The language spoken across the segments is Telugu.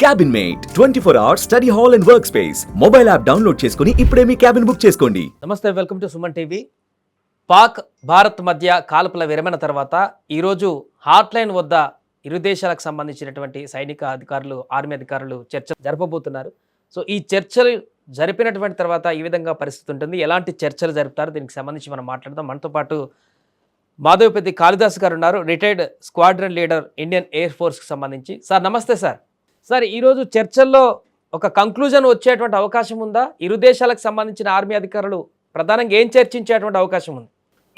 Cabin mate 24 hours study hall and work space mobile app download చేసుకుని ఇప్పుడే మీ క్యాబిన్ బుక్ చేసుకోండి. నమస్తే, welcome to Suman TV. Pak Bharat మధ్య కాల్పుల విరమణ తర్వాత ఈరోజు హాట్లైన్ వద్ద ఇరు దేశాలకు సంబంధించినటువంటి సైనిక అధికారులు, ఆర్మీ అధికారులు చర్చ జరపబోతున్నారు. సో ఈ చర్చలు జరిపినటువంటి తర్వాత ఈ విధంగా పరిస్థితి ఉంటుంది. ఎలాంటి చర్చలు జరుపుతారు, దీనికి సంబంధించి మనం మాట్లాడదాం. మనతో పాటు మాధవపతి కాళిదాస్ గారు ఉన్నారు, retired squadron leader, Indian air ఫోర్స్కి సంబంధించి. సార్ నమస్తే. సార్ ఈరోజు చర్చల్లో ఒక కంక్లూజన్ వచ్చేటువంటి అవకాశం ఉందా? ఇరు దేశాలకు సంబంధించిన ఆర్మీ అధికారులు ప్రధానంగా ఏం చర్చించేటువంటి అవకాశం ఉంది?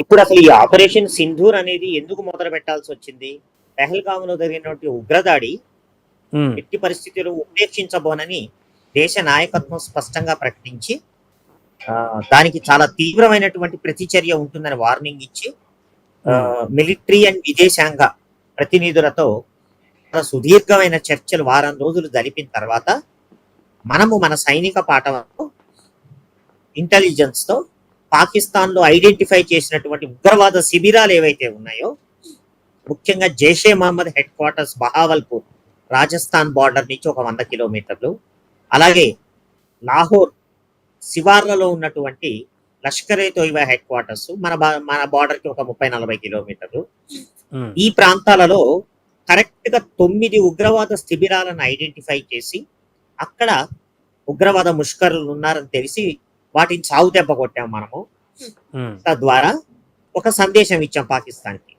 ఇప్పుడు అసలు ఈ ఆపరేషన్ సింధూర్ అనేది ఎందుకు మొదలు పెట్టాల్సి వచ్చింది? పెహల్గామ్ లో జరిగినటువంటి ఉగ్రదాడి ఎట్టి పరిస్థితుల్లో ఉపేక్షించబోనని దేశ నాయకత్వం స్పష్టంగా ప్రకటించి దానికి చాలా తీవ్రమైనటువంటి ప్రతిచర్య ఉంటుందని వార్నింగ్ ఇచ్చి మిలిటరీ అండ్ విదేశాంగ ప్రతినిధులతో సుదీర్ఘమైన చర్చలు వారం రోజులు జరిపిన తర్వాత మనము మన సైనిక పాఠంతో ఇంటెలిజెన్స్ తో పాకిస్తాన్ లో ఐడెంటిఫై చేసినటువంటి ఉగ్రవాద శిబిరాలు ఏవైతే ఉన్నాయో, ముఖ్యంగా Jaish-e Mohammed headquarters Bahawalpur Rajasthan border నుంచి ఒక 100 కిలోమీటర్లు, అలాగే లాహోర్ శివార్లలో ఉన్నటువంటి లష్కరే తోయిబా హెడ్ క్వార్టర్స్ మన బార్డర్ కి ఒక 30-40 కిలోమీటర్లు. ఈ ప్రాంతాలలో కరెక్ట్ గా 9 ఉగ్రవాద శిబిరాలను ఐడెంటిఫై చేసి అక్కడ ఉగ్రవాద ముష్కరులు ఉన్నారని తెలిసి వాటిని చావు దెబ్బ కొట్టాం మనము. తద్వారా ఒక సందేశం ఇచ్చాం పాకిస్తాన్ కి.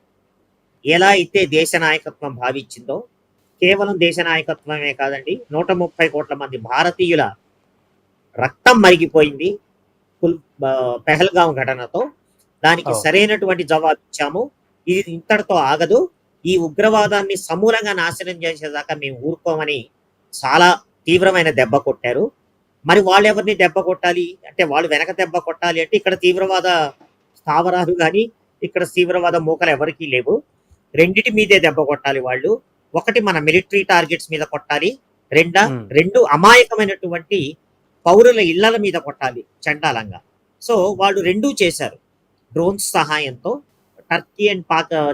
ఎలా అయితే దేశ నాయకత్వం భావించిందో, కేవలం దేశ నాయకత్వమే కాదండి, 130 కోట్ల మంది భారతీయుల రక్తం మరిగిపోయింది పెహల్గాం ఘటనతో. దానికి సరైనటువంటి జవాబు ఇచ్చాము. ఇది ఇంతటితో ఆగదు, ఈ ఉగ్రవాదాన్ని సమూలంగా నాశనం చేసేదాకా మేము ఊరుకోమని చాలా తీవ్రమైన దెబ్బ కొట్టారు. మరి వాళ్ళు ఎవరిని దెబ్బ కొట్టాలి అంటే, వాళ్ళు వెనక దెబ్బ కొట్టాలి అంటే ఇక్కడ తీవ్రవాద స్థావరాలు కానీ ఇక్కడ తీవ్రవాద మూకలు ఎవరికీ లేవు. రెండిటి మీదే దెబ్బ కొట్టాలి వాళ్ళు. ఒకటి మన మిలిటరీ టార్గెట్స్ మీద కొట్టాలి, రెండు అమాయకమైనటువంటి పౌరుల ఇళ్ల మీద కొట్టాలి చండాలంగా. సో వాళ్ళు రెండూ చేశారు. డ్రోన్స్ సహాయంతో టర్కీ అండ్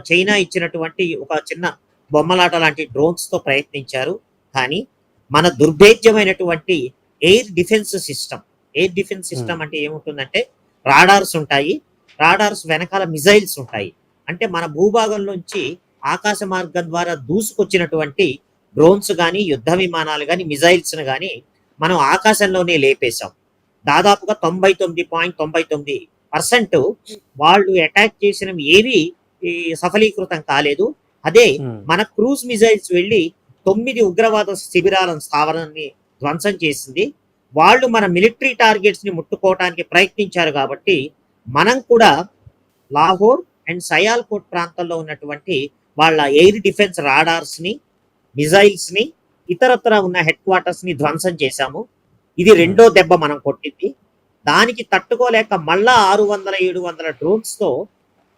చైనా ఇచ్చినటువంటి ఒక చిన్న బొమ్మలాట లాంటి డ్రోన్స్ తో ప్రయత్నించారు. కానీ మన దుర్భేద్యమైనటువంటి ఎయిర్ డిఫెన్స్ సిస్టమ్ అంటే ఏముంటుందంటే, రాడార్స్ ఉంటాయి, రాడార్స్ వెనకాల మిజైల్స్ ఉంటాయి. అంటే మన భూభాగంలోంచి ఆకాశ మార్గం ద్వారా దూసుకొచ్చినటువంటి డ్రోన్స్ కానీ, యుద్ధ విమానాలు కానీ, మిజైల్స్ కానీ మనం ఆకాశంలోనే లేపేశాం. దాదాపుగా 99.99% వాళ్ళు అటాక్ చేసినవి ఏవి సఫలీకృతం కాలేదు. అదే మన క్రూజ్ మిజైల్స్ వెళ్ళి 9 ఉగ్రవాద శిబిరాలను స్థావరాన్ని ధ్వంసం చేసింది. వాళ్ళు మన మిలిటరీ టార్గెట్స్ ని ముట్టుకోవడానికి ప్రయత్నించారు. కాబట్టి మనం కూడా లాహోర్ అండ్ సయాల్కోట్ ప్రాంతంలో ఉన్నటువంటి వాళ్ళ ఎయిర్ డిఫెన్స్ రాడార్స్ ని, మిజైల్స్ ని, ఇతరత్ర ఉన్న హెడ్ క్వార్టర్స్ ని ధ్వంసం చేశాము. ఇది రెండో దెబ్బ మనం కొట్టింది. దానికి తట్టుకోలేక మళ్ళా 600-700 డ్రోన్స్ తో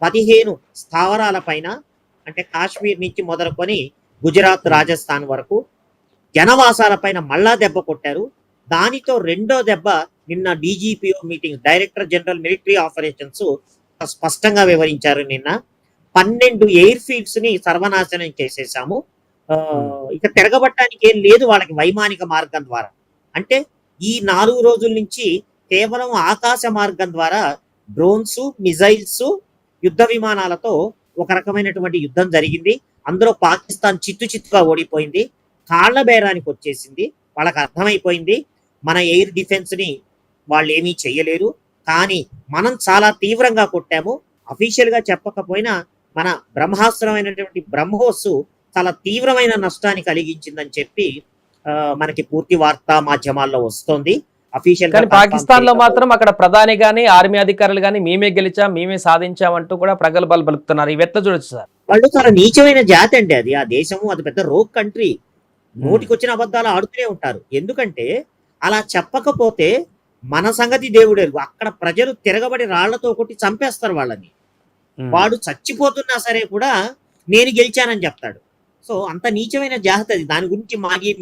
15 స్థావరాల పైన, అంటే కాశ్మీర్ నుంచి మొదలుకొని గుజరాత్, రాజస్థాన్ వరకు జనవాసాల పైన మళ్ళా దెబ్బ కొట్టారు. దానితో రెండో దెబ్బ నిన్న DGMO meeting, director general military operations స్పష్టంగా వివరించారు. నిన్న 12 ఎయిర్ ఫీల్డ్స్ ని సర్వనాశనం చేసేసాము. ఇక తిరగబట్టడానికి ఏం లేదు వాళ్ళకి వైమానిక మార్గం ద్వారా. అంటే ఈ 4 రోజుల నుంచి కేవలం ఆకాశ మార్గం ద్వారా డ్రోన్స్, మిజైల్స్, యుద్ధ విమానాలతో ఒక రకమైనటువంటి యుద్ధం జరిగింది. అందులో పాకిస్తాన్ చిత్తుగా ఓడిపోయింది, కాళ్ల బేరానికి వచ్చేసింది. వాళ్ళకి అర్థమైపోయింది మన ఎయిర్ డిఫెన్స్ ని వాళ్ళు ఏమీ చెయ్యలేరు. కానీ మనం చాలా తీవ్రంగా కొట్టాము. అఫీషియల్ గా చెప్పకపోయినా మన బ్రహ్మాస్త్రమైనటువంటి బ్రహ్మోస్ చాలా తీవ్రమైన నష్టాన్ని కలిగించిందని చెప్పి మనకి పూర్తి వార్తా మాధ్యమాల్లో వస్తోంది. అఫీషియల్ గా పాకిస్తాన్ లో మాత్రం అక్కడ ప్రధాని గానీ, ఆర్మీ అధికారులు గానీ మేమే గెలిచాం, మేమే సాధించామంటూ కూడా ప్రగల్భాలు పలుకుతున్నారు. ఇవి ఎట్లా చూడొచ్చు సార్? వాళ్ళు చాలా నీచమైన జాతి అండి అది. ఆ దేశము అది పెద్ద రోగ్ కంట్రీ. నోటికొచ్చిన అబద్ధాలు ఆడుతూనే ఉంటారు. ఎందుకంటే అలా చెప్పకపోతే మన సంగతి దేవుడేరు. అక్కడ ప్రజలు తిరగబడి రాళ్లతో కొట్టి చంపేస్తారు వాళ్ళని. వాడు చచ్చిపోతున్నా సరే కూడా నేను గెలిచానని చెప్తాడు. సో అంత నీచమైన జాతి అది. దాని గురించి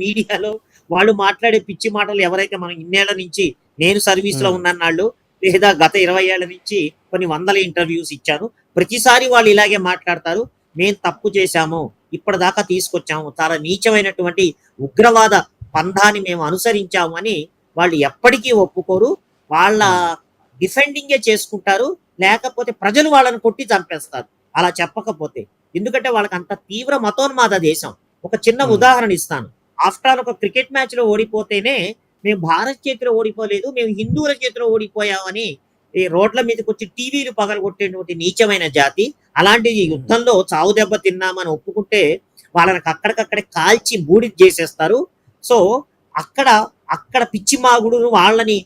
మీడియాలో వాళ్ళు మాట్లాడే పిచ్చి మాటలు ఎవరైతే మనం ఇన్నేళ్ల నుంచి, నేను సర్వీస్ లో ఉన్నన్నాళ్ళు లేదా గత 20 ఏళ్ల నుంచి కొన్ని వందల ఇంటర్వ్యూస్ ఇచ్చాను, ప్రతిసారి వాళ్ళు ఇలాగే మాట్లాడతారు. మేము తప్పు చేశాము, ఇప్పటిదాకా తీసుకొచ్చాము, చాలా నీచమైనటువంటి ఉగ్రవాద పంధాన్ని మేము అనుసరించాము అని వాళ్ళు ఎప్పటికీ ఒప్పుకోరు. వాళ్ళ డిఫెండింగే చేసుకుంటారు, లేకపోతే ప్రజలు వాళ్ళని కొట్టి చంపేస్తారు అలా చెప్పకపోతే. ఎందుకంటే వాళ్ళకి అంత తీవ్ర మతోన్మాద దేశం. ఒక చిన్న ఉదాహరణ ఇస్తాను. ఆఫ్టర్ ఆల్ ఒక క్రికెట్ మ్యాచ్ లో ఓడిపోతేనే మేము భారత్ చేతిలో ఓడిపోలేదు, మేము హిందువుల చేతిలో ఓడిపోయామని ఈ రోడ్ల మీదకి వచ్చి టీవీలు పగలగొట్టేటువంటి నీచమైన జాతి. అలాంటి యుద్ధంలో చావు దెబ్బ తిన్నామని ఒప్పుకుంటే వాళ్ళని అక్కడికక్కడే కాల్చి బూడిద చేసేస్తారు. సో అక్కడ అక్కడ పిచ్చి మాగుడును వాళ్ళని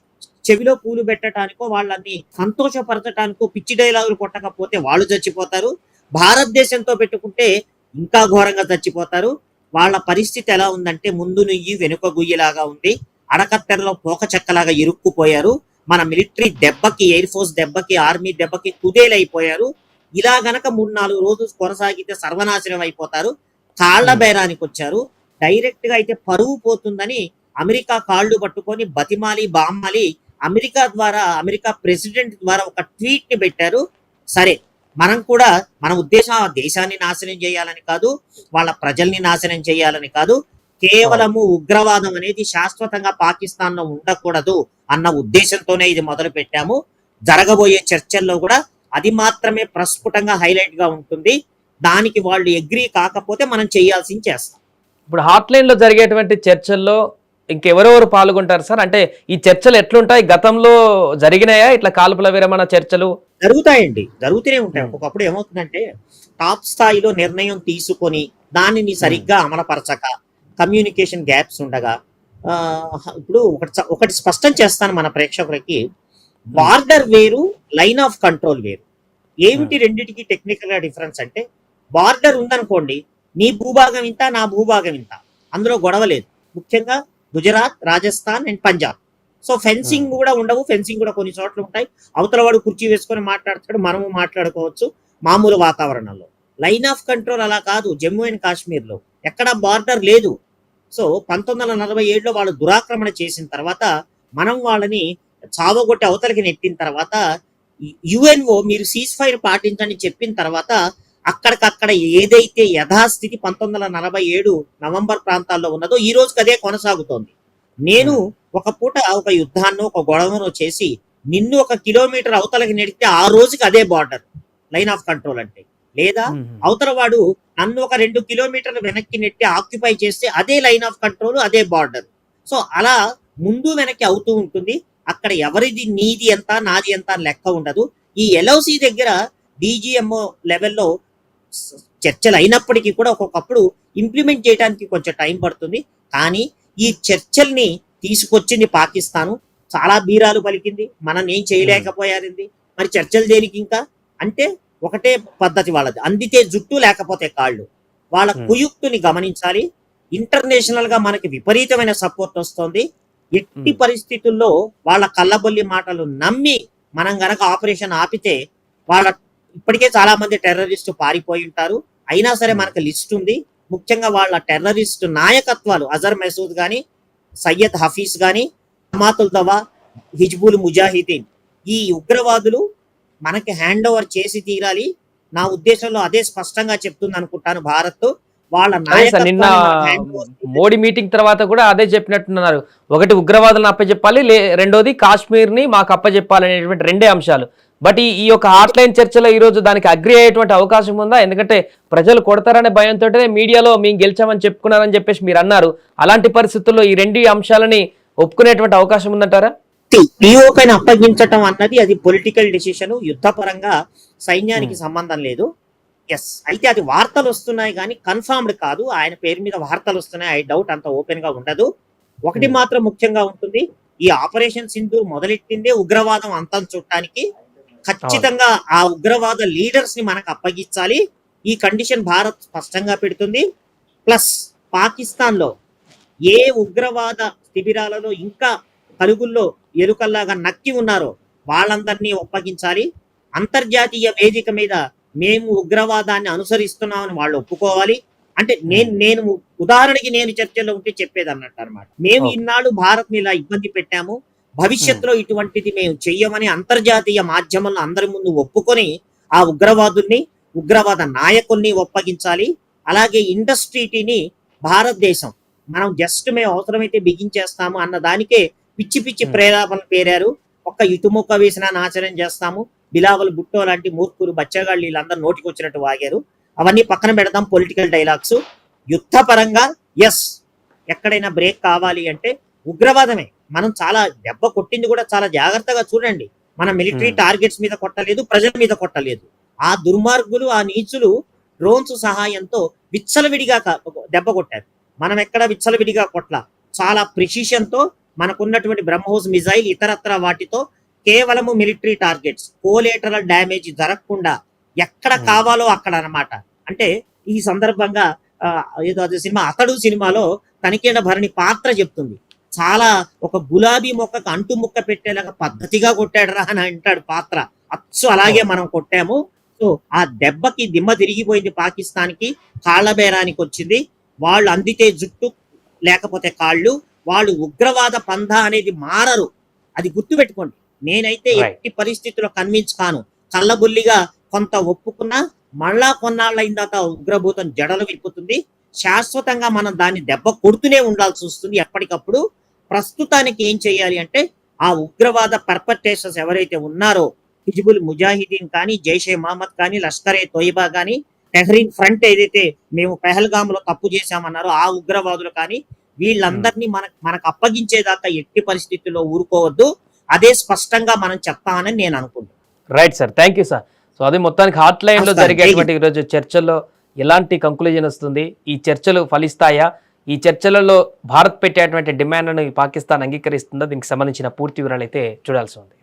చెవిలో పూలు పెట్టడానికో వాళ్ళని సంతోషపరచడానికో పిచ్చి డైలాగులు కొట్టకపోతే వాళ్ళు చచ్చిపోతారు. భారతదేశంతో పెట్టుకుంటే ఇంకా ఘోరంగా చచ్చిపోతారు. వాళ్ళ పరిస్థితి ఎలా ఉందంటే ముందు నుయ్యి వెనుక గుయ్యలాగా ఉంది. అడకత్తెరలో పోక చెక్కలాగా ఇరుక్కుపోయారు. మన మిలిటరీ దెబ్బకి, ఎయిర్ ఫోర్స్ దెబ్బకి, ఆర్మీ దెబ్బకి కుదేలైపోయారు. ఇలా గనక 3-4 రోజులు కొనసాగితే సర్వనాశనం అయిపోతారు. కాళ్ల బేరానికి వచ్చారు. డైరెక్ట్ గా అయితే పరువు పోతుందని అమెరికా కాళ్ళు పట్టుకొని బతిమాలి బామ్మాలి అమెరికా ప్రెసిడెంట్ ద్వారా ఒక ట్వీట్ ని పెట్టారు. సరే, మనం కూడా మన ఉద్దేశం ఆ దేశాన్ని నాశనం చేయాలని కాదు, వాళ్ళ ప్రజల్ని నాశనం చేయాలని కాదు, కేవలము ఉగ్రవాదం అనేది శాశ్వతంగా పాకిస్తాన్ లో ఉండకూడదు అన్న ఉద్దేశంతోనే ఇది మొదలు పెట్టాము. జరగబోయే చర్చల్లో కూడా అది మాత్రమే ప్రస్ఫుటంగా హైలైట్ గా ఉంటుంది. దానికి వాళ్ళు అగ్రీ కాకపోతే మనం చేయాల్సింది చేస్తాం. ఇప్పుడు హాట్లైన్ లో జరిగేటువంటి చర్చల్లో ఇంకెవరెవరు పాల్గొంటారు సార్? అంటే ఈ చర్చలు ఎట్లుంటాయి? గతంలో జరిగినాయా ఇట్లా కాల్పుల విరమణ చర్చలు? జరుగుతాయండి, జరుగుతూనే ఉంటాయి. ఒకప్పుడు ఏమవుతుందంటే టాప్ స్థాయిలో నిర్ణయం తీసుకొని దానిని సరిగ్గా అమలుపరచక, కమ్యూనికేషన్ గ్యాప్స్ ఉండగా, ఇప్పుడు ఒకటి స్పష్టం చేస్తాను మన ప్రేక్షకులకి. బార్డర్ వేరు, లైన్ ఆఫ్ కంట్రోల్ వేరు. ఏమిటి రెండిటికి టెక్నికల్ గా డిఫరెన్స్ అంటే, బార్డర్ ఉందనుకోండి, నీ భూభాగం ఇంత, నా భూభాగం ఇంత, అందులో గొడవ లేదు. ముఖ్యంగా Gujarat, Rajasthan and Punjab. So fencing కూడా ఉండవు. ఫెన్సింగ్ కూడా కొన్ని చోట్ల ఉంటాయి. అవతల వాడు కుర్చీ వేసుకొని మాట్లాడతాడు, మనము మాట్లాడుకోవచ్చు మామూలు వాతావరణంలో. లైన్ ఆఫ్ కంట్రోల్ అలా కాదు. జమ్మూ అండ్ కాశ్మీర్ లో ఎక్కడ బార్డర్ లేదు. సో 1947లో వాళ్ళు దురాక్రమణ చేసిన తర్వాత మనం వాళ్ళని చావగొట్టి అవతలకి నెట్టిన తర్వాత యుఎన్ఓ మీరు సీజ్ ఫైర్ పాటించని చెప్పిన తర్వాత అక్కడికక్కడ ఏదైతే యథాస్థితి 1947 నవంబర్ ప్రాంతాల్లో ఉన్నదో ఈ రోజుకి అదే కొనసాగుతోంది. నేను ఒక పూట ఒక యుద్ధాన్ని, ఒక గొడవను చేసి నిన్ను 1 కిలోమీటర్ అవతలకి నెడితే ఆ రోజుకి అదే బార్డర్, లైన్ ఆఫ్ కంట్రోల్ అంటే. లేదా అవతల వాడు నన్ను 2 కిలోమీటర్లు వెనక్కి నెట్టి ఆక్యుపై చేస్తే అదే లైన్ ఆఫ్ కంట్రోల్, అదే బార్డర్. సో అలా ముందు వెనక్కి అవుతూ ఉంటుంది. అక్కడ ఎవరిది నీది ఎంత, నాది ఎంత లెక్క ఉండదు. ఈ ఎల్ఓసి దగ్గర డిజిఎంఓ లెవెల్లో చర్చలు అయినప్పటికీ కూడా ఒక్కొక్కప్పుడు ఇంప్లిమెంట్ చేయడానికి కొంచెం టైం పడుతుంది. కానీ ఈ చర్చల్ని తీసుకొచ్చింది పాకిస్తాను. చాలా బీరాలు పలికింది, మనం ఏం చేయలేకపోయారింది. మరి చర్చలు దేనికి ఇంకా అంటే ఒకటే పద్ధతి వాళ్ళది, అందితే జుట్టు లేకపోతే కాళ్ళు. వాళ్ళ కుయుక్తుని గమనించాలి. ఇంటర్నేషనల్ గా మనకి విపరీతమైన సపోర్ట్ వస్తుంది. ఎట్టి పరిస్థితుల్లో వాళ్ళ కళ్ళబొల్లి మాటలు నమ్మి మనం గనక ఆపరేషన్ ఆపితే, వాళ్ళ ఇప్పటికే చాలా మంది టెర్రరిస్టు పారిపోయి ఉంటారు. అయినా సరే మనకు లిస్ట్ ఉంది. ముఖ్యంగా వాళ్ళ టెర్రరిస్ట్ నాయకత్వాలు అజర్ మసూద్ గాని, సయ్యద్ హఫీజ్ గాని, జమాతుల్ దవా, హిజ్బుల్ ముజాహిదీన్, ఈ ఉగ్రవాదులు మనకి హ్యాండ్ ఓవర్ చేసి తీరాలి. నా ఉద్దేశంలో అదే స్పష్టంగా చెప్తుంది అనుకుంటాను భారత్. వాళ్ళ నిన్న మోడీ మీటింగ్ తర్వాత కూడా అదే చెప్పినట్టున్నారు. ఒకటి ఉగ్రవాదులను అప్పచెప్పాలి, రెండోది కాశ్మీర్ ని మాకు అప్పచెప్పాలి అనేటువంటి 2 అంశాలు. బట్ ఈ యొక్క హాట్లైన్ చర్చలో ఈ రోజు దానికి అగ్రి అయ్యేటువంటి అవకాశం ఉందా? ఎందుకంటే ప్రజలు కొడతారనే భయంతో మీడియాలో మేము గెలిచామని చెప్పుకున్నారని చెప్పేసి మీరు అన్నారు. అలాంటి పరిస్థితుల్లో ఈ 2 అంశాలని ఒప్పుకునేటువంటి అవకాశం ఉందంటారా? పిఓకని అప్పగించటం అన్నది అది పొలిటికల్ డిసిషన్. యుద్ధపరంగా సైన్యానికి సంబంధం లేదు. ఎస్, అయితే అది వార్తలు వస్తున్నాయి కానీ కన్ఫర్మ్డ్ కాదు. ఆయన పేరు మీద వార్తలు వస్తున్నాయి. ఐ డౌట్ అంత ఓపెన్ గా ఉండదు. ఒకటి మాత్రం ముఖ్యంగా ఉంటుంది, ఈ ఆపరేషన్ సింధూర్ మొదలెట్టిందే ఉగ్రవాదం అంతం చుట్టానికి. ఖచ్చితంగా ఆ ఉగ్రవాద లీడర్స్ ని మనకు అప్పగించాలి. ఈ కండిషన్ భారత్ స్పష్టంగా పెడుతుంది. ప్లస్ పాకిస్తాన్ లో ఏ ఉగ్రవాద శిబిరాలలో ఇంకా కలుగుల్లో ఎలుకల్లాగా నక్కి ఉన్నారో వాళ్ళందరినీ ఒప్పగించాలి. అంతర్జాతీయ వేదిక మీద మేము ఉగ్రవాదాన్ని అనుసరిస్తున్నామని వాళ్ళు ఒప్పుకోవాలి. అంటే నేను ఉదాహరణకి నేను చర్చలో ఉంటే చెప్పేది అన్నట్టు అనమాట. మేము ఇన్నాళ్ళు భారత్ ని ఇలా ఇబ్బంది పెట్టాము, భవిష్యత్తులో ఇటువంటిది మేము చెయ్యమని అంతర్జాతీయ మాధ్యమంలో అందరి ముందు ఒప్పుకొని ఆ ఉగ్రవాదుల్ని, ఉగ్రవాద నాయకుల్ని ఒప్పగించాలి. అలాగే ఇండస్ట్రీని భారతదేశం మనం జస్ట్ మేము అవసరమైతే బిగించేస్తాము అన్న దానికే పిచ్చి పిచ్చి Hmm. ప్రేరేపణలు పేరారు. ఒక్క ఇటుముక్క వేసినా నాశనం చేస్తాము, బిలావల్ బుట్టో లాంటి మూర్ఖులు బచ్చగాళ్ళు వీళ్ళందరూ నోటికి వచ్చినట్టు వాగారు. అవన్నీ పక్కన పెడదాం. Political dialogues. యుద్ధపరంగా ఎస్, ఎక్కడైనా బ్రేక్ కావాలి అంటే ఉగ్రవాదమే. మనం చాలా దెబ్బ కొట్టింది కూడా చాలా జాగ్రత్తగా చూడండి. మన మిలిటరీ Hmm. టార్గెట్స్ మీద కొట్టలేదు, ప్రజల మీద కొట్టలేదు. ఆ దుర్మార్గులు, ఆ నీచులు డ్రోన్స్ సహాయంతో విచ్చలవిడిగా దెబ్బ కొట్టారు. మనం ఎక్కడ విచ్చలవిడిగా కొట్ల, చాలా ప్రిసిషన్ తో మనకున్నటువంటి బ్రహ్మోస్ మిజైల్ ఇతరత్ర వాటితో కేవలము మిలిటరీ టార్గెట్స్, కోలేటరల్ డ్యామేజ్ జరగకుండా ఎక్కడ Hmm. కావాలో అక్కడ అన్నమాట. అంటే ఈ సందర్భంగా ఏదో అది సినిమా అతడు సినిమాలో తనిఖీల భరణి పాత్ర చెప్తుంది. చాలా ఒక గులాబీ మొక్కకు అంటు ముక్క పెట్టేలాగా పద్ధతిగా కొట్టాడు రా అని అంటాడు పాత్ర. అచ్చు అలాగే మనం కొట్టాము. సో ఆ దెబ్బకి దిమ్మ తిరిగిపోయింది పాకిస్తాన్ కి, కాళ్ల బేరానికి వచ్చింది. వాళ్ళు అందితే జుట్టు లేకపోతే కాళ్ళు, వాళ్ళు ఉగ్రవాద పంధా అనేది మారరు. అది గుర్తుపెట్టుకోండి. నేనైతే Right. ఎట్టి పరిస్థితుల్లో కన్విన్స్ కాను. చల్లబుల్లిగా కొంత ఒప్పుకున్నా మళ్ళా కొన్నాళ్ళైన తర్వాత ఉగ్రభూతం జడలు విప్పుతుంది. శాశ్వతంగా మనం దాన్ని దెబ్బ కొడుతూనే ఉండాల్సి వస్తుంది ఎప్పటికప్పుడు. ప్రస్తుతానికి ఏం చేయాలి అంటే ఆ ఉగ్రవాద పర్పట్రేషన్స్ ఎవరైతే ఉన్నారో, హిజ్బుల్ ముజాహిదీన్ కానీ, జైషే మహమ్మద్ కానీ, లష్కరే తోయిబా కానీ, టెహ్రీన్ ఫ్రంట్ ఏదైతే మేము పెహల్గామ్ లో తప్పు చేశామన్నారో ఆ ఉగ్రవాదులు కానీ, వీళ్ళందరినీ మనకు అప్పగించేదాకా ఎట్టి పరిస్థితుల్లో ఊరుకోవద్దు. అదే స్పష్టంగా మనం చెప్తామని నేను అనుకుంటున్నాను. Right sir, thank you sir. So అది మొత్తానికి హాట్ లైన్ లో నమస్కారం. జరిగేటువంటి ఈరోజు చర్చల్లో ఎలాంటి కంక్లూజన్ వస్తుంది, ఈ చర్చలు ఫలిస్తాయా, ఈ చర్చలలో భారత్ పెట్టేటువంటి డిమాండ్ను పాకిస్తాన్ అంగీకరిస్తుందా, దీనికి సంబంధించిన పూర్తి వివరాలు అయితే చూడాల్సి ఉంది.